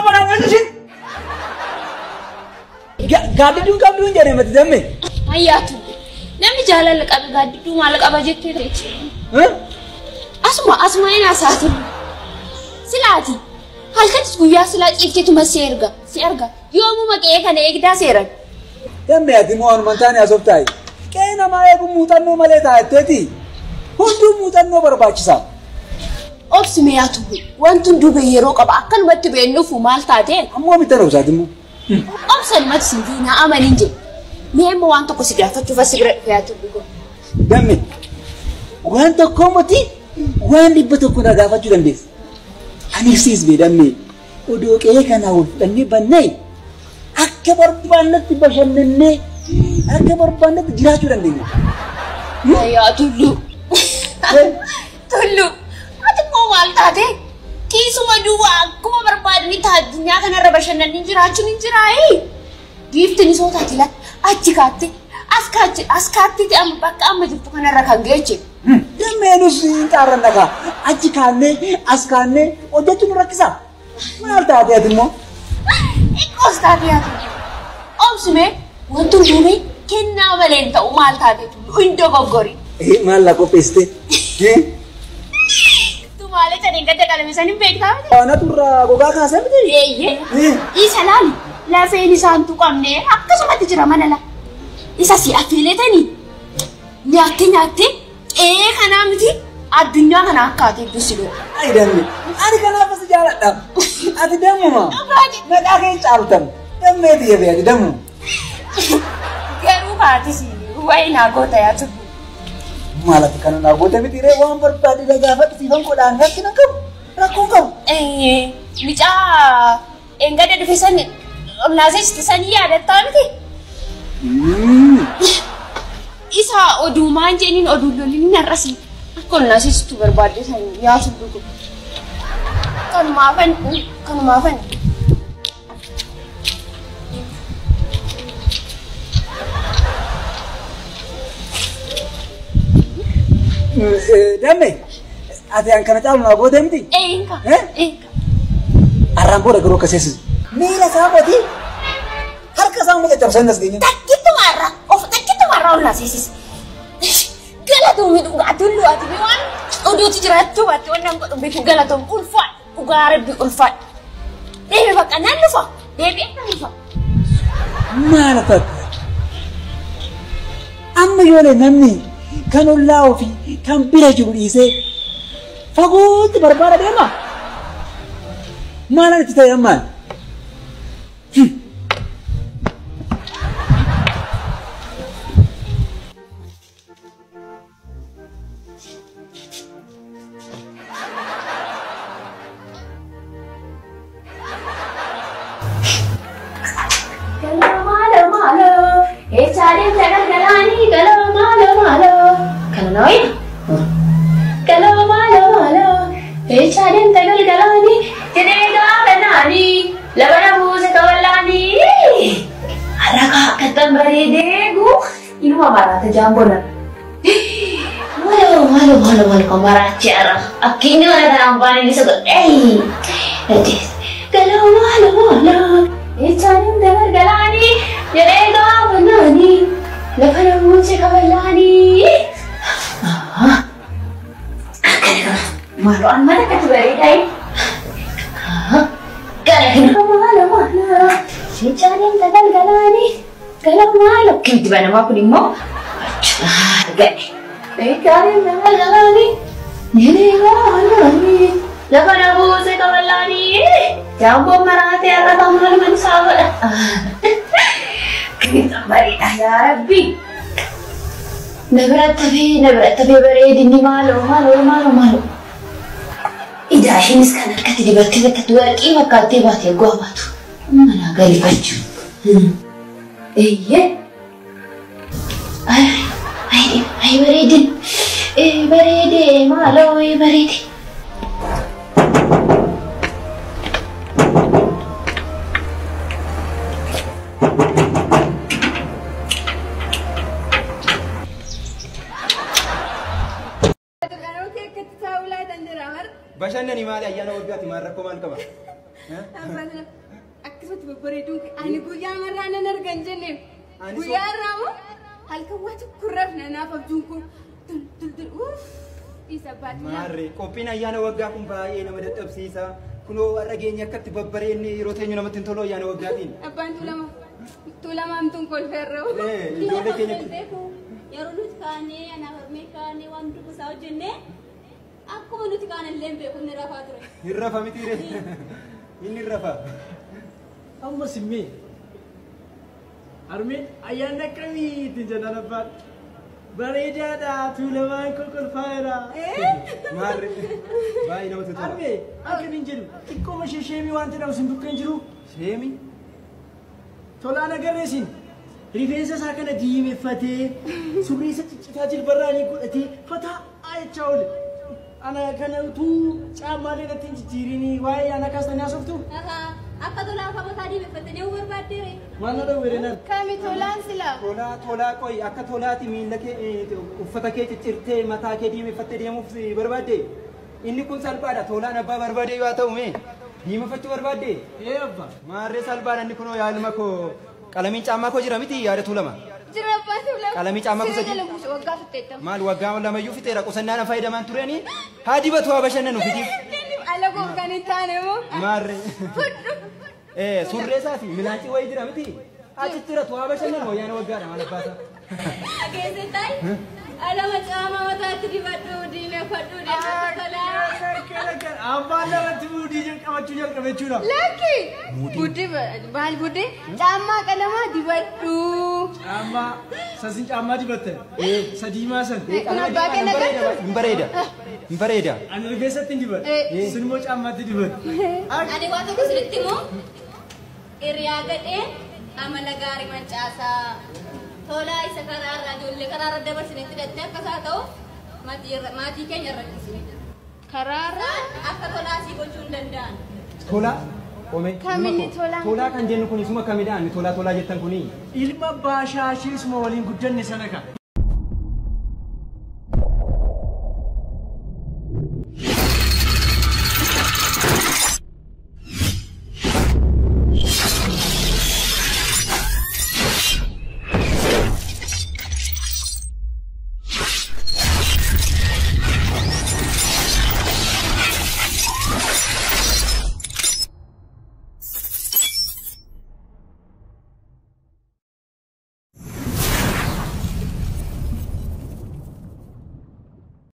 mana mana sih? Gaaddiduun qabduun jedhee mati damme. Ayyaatu. Namni jaalala qabu gaaddidduu maal qaba jettee ta'e. Asuma ina saati. Silaati. Halkanis guyyaa silaa ciifteetu masii erga. Yoomuu maqee kana eegdaa seeran. Damme ati moo anumaan taane asooftaayi. Qe'ee namaa eeguun muuxannoo malee taa'etteeti. Hunduu muuxannoo barbaachisaa. Obsi meeyaatu wanti hunduu yeroo qaba akkanumatti beennuufu maal taateen. Ammoo bitta dhoosaati immoo. Obsan mati sinfiina amanin je. Meemmoo waan tokko si gaafachuuf as bira dhiyaatu dhugo. Damme waan tokko mati waan dhibba tokko na gaafachuu dandeessa. Ani siis beedamne odoo qe'ee kanaa wal fudhannee bannee akka barbaannetti bashannannee akka barbaannetti jiraachuu dandeenya. Yaa tullu. Tullu. Ati moo maal taate? Kiisuma duwwaa akkuma barbaadni addunyaa kanarra bashannanii jiraachuun hin jiraayi. Giiftiin isoo taatila achi kaatte as kaattee amma bakka amma jirtu kanarra kan geeche. Dammeenus hin xaarran dhagaa achi kaannee as kaannee hojjechuun nu rakkisaa. Maal taate ati immoo? Ikkoos taate ati. Obsumee wanti hundumee kennaa malee hin ta'u maal taate tullu hin dogoggori. Maal la qopheessite? Maale taniin gadda qalamisan hin beektaa miti? Ana turraa gogaa kaasaa miti? Eeyyee. Isa laali lafeen isaan tuqamnee akkasumatti jira mana la. Isa si affeeletanii nyaattee qe'ee kanaa miti addunyaa kana akkaatee ibsusidoo. Ayi dammi ani kanaaf as jaaladha. Ati dammuma. Maqaa kee caaltan. Dammeeti yabee ati dammu. Garuu kaatis wayi naa goota yaa tubbu. Malati kana na goota miti ree waan barbaade na gaafadhu siifan godhaan rakkina qabu rakkoon qabu. Micaa engada dhufe san naasesti sanii yaadattaa miti? Isa oduumaan jeeniin oduu lolliin narrasi akka naasesitu barbaade san yaatu dhugu. Kanumaafan. Damme ati an kana caalu na goota miti? Eenka. Arraan booda garuu akka seesisu. Miila isaa moti harka isaa moti cabsan as geenye. Takkittumarraa ol naasesisi. Galatoomii dhugaa tullu ati waan oduuti jiraachuu baatti waan godhu beeku galatoom ulfaa dhugaa rabbi ulfaa. Deebi bakka nan dhufa. Deebi akka dhufa. Maal fakkaata? Amma yoolee namni kan ollaa ofii kan bira jiru dhiisee fagootti barbaada deema. Maalaan itti ta'e ammaan? Echaadeen tagalgalanii jedhee gaafananii labana buuse kawalaanii haraka akkatan bareedeegu inuma maraata jaambona. Maalo kamaraachi ara akkiinni mana kanaan baaneen isa godhe. Galoo maalo echaadeen tagalgalanii jedhee gaafananii labana buuse kawalaanii. Malu an mana kat beredai? Malu. Sejalan tegal galani. Galau malu. Kita mana mau pun mau? Gak. Sejalan tegal galani. Ini galani. Lepas aku sekalani. Jambu merah tiara tamu mensawa. Kita berita ya Rabbi. Nabrat tapi beredin di malu. Ida hinis kan harkatti dibattee bakka warqii fakkaattee baatee goobatu. Mana galifachuu. Eeyyee. Ay bareedin. Bareede maaloo bareede. Bashannani maali ayyaana waggaatti maal rakkoo maal qaba? Akkasumatti babbareeduun ani guyyaa marraa nan argan jenneen guyyaa irraa halkan waati kurraaf nanaaf abjuun kun isa baadiyyaa. Maarree qophiin ayyaana waggaa kun baay'ee nama dadhabsiisa. Kunoo warra keenya akkatti babbareedne yeroo teenyu namatti hin tolu ayyaana waggaatiin. Abbaan tuulamaan tun kolfeerroo. Ijoollee keenya yeroo nuti kaanee anaaf harmee kaanee waan dubbisaa hojjennee akkuma nuti kaanallee hin beeku inni rafaa ture. Hin rafa miti inni rafa. Amma simmee harmeen ayyaana akkamiitiin jedhan abbaan bareedaadha tuulamaan kolfaayeera. Maarree baay'ee namatti tola. Harmee akka hin jedhu xiqqooma ishee sheemii waan ta'eef sin bukkee hin jiru. Sheemii? Tolaan agarreesin rifeensa isaa kana diimeffatee surrii isa ciccitaa jilbarraanii godhatee fataa jechaa oole. Ana kana utuu caammaalee natti hin jijjiirini waa'ee ana kaastanii haasoftu. Akka tolaa akka mataa diimeffattanii yoo barbaaddeere. Waan na dhowwere nan. Kami tolaan sila. Tolaa qoy akka tolaati miila kee uffata kee ciccirtee mataa kee diimeffattee deemuuf barbaadde. Inni kun salphaadha tolaan abbaa barbaade yoo ta'u mee diimeffachuu barbaadde. Abbaa. Maarree salphaadha inni kunoo yaaluma koo qalamiin caammaa koo jira miti yaada tuulama. Jira abbaa tuulama. Qalamii caammaa kuusa jira. Waggaa fixeetta. Maal waggaa lamayyuu fixeera qusannaan fayyadamaan tureeni haa dibatu haa bashannanu fitiif. Ala gogaan hin taane moo? Maarree. Surree isaati milaanci wayii jira miti. Achitti haa bashannanu ayyaana waggaadha maal abbaasa. Ageesse ta'i alama caama mataatti dibadhu diimeffadhu deemee Abbaan namatti buudii jalqabachuu jalqabe jechuudha. Lakki buddii maal buddii caammaa qalamaa dibadhu. Caammaa sasin caammaa dibatte sadiimaa san. Kun abbaa kenna galchu. Hin bareeda. Hin bareeda. Ani rifeensatti hin dibadhu. Sin immoo caammaatti dibadhu. ani waan tokko sirriitti immoo hiriyaa gadhee amala gaarii mancaasaa tolaa isa karaarraa ijoollee karaarra dabarsinetti hidhattee akkasaa ta'u maatii keenya rakkisine. Karaarra akka tolaa sii gochuu hin danda'an. Tolaa. Kamini tolaa. Tolaa kan jennu kun isuma kamidhaan tolaa jettan kuni. Ilma baashaashiisuma waliin guddanne sana kan.